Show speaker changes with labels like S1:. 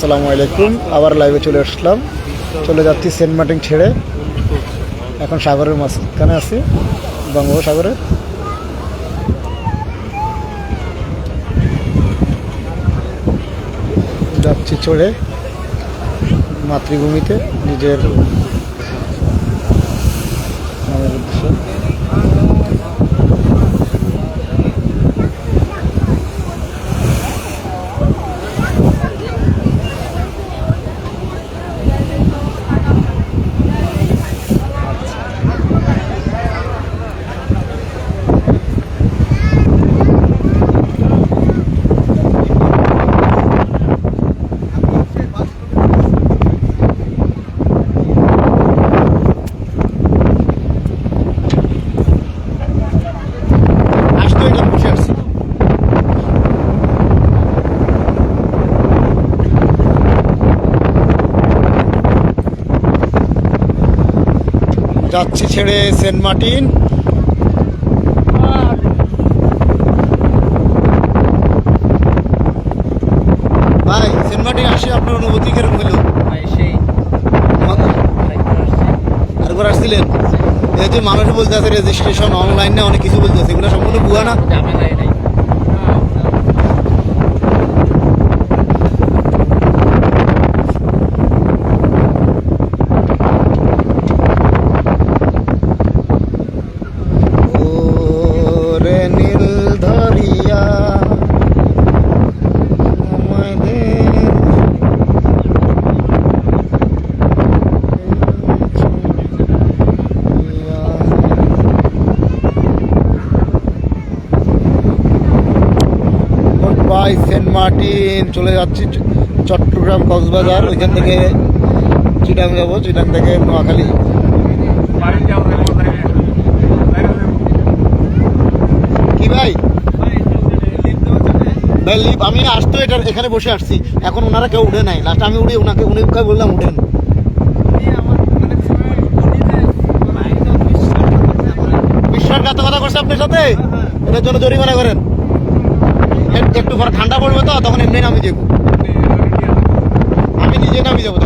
S1: আসসালামু আলাইকুম। আবার লাইভে চলে আসলাম। চলে যাচ্ছি সেন্ট মার্টিন ছেড়ে। এখন সাগরের মাঝখানে আছি, বঙ্গোপসাগরে। যাচ্ছি চড়ে মাতৃভূমিতে, নিজের নামের উদ্দেশ্যে। যাচ্ছি ছেড়ে সেন্ট মার্টিন। ভাই, সেন্ট মার্টিন আসে আপনার অনুভূতি কিরকম হইল? আরেকবার আসছিলেন? এই যে মানুষ বলতে আছে রেজিস্ট্রেশন অনলাইনে অনেক কিছু বলতে আছে, এগুলো সম্পূর্ণ ভুয়া না? বাই সেন্ট মার্টিন চলে যাচ্ছি চট্টগ্রাম, কক্সবাজার, ওইখান থেকে চিটাং যাবো, চিটাং থেকে নোয়াখালী। কি ভাই? ভাই লিপ আমি আসতো এখানে বসে আসছি, এখন ওনারা কেউ উঠে নাই। লাস্ট আমি উঠে উনি বললাম উঠেন। বিশ্বাসঘাতকতা করছে আপনার সাথে, এটার জন্য জরিমানা করেন। একটু পরে ঠান্ডা পড়বে তো, তখন এমনি নামিয়ে যাবো, আমি নিজে নামিয়ে যাবো।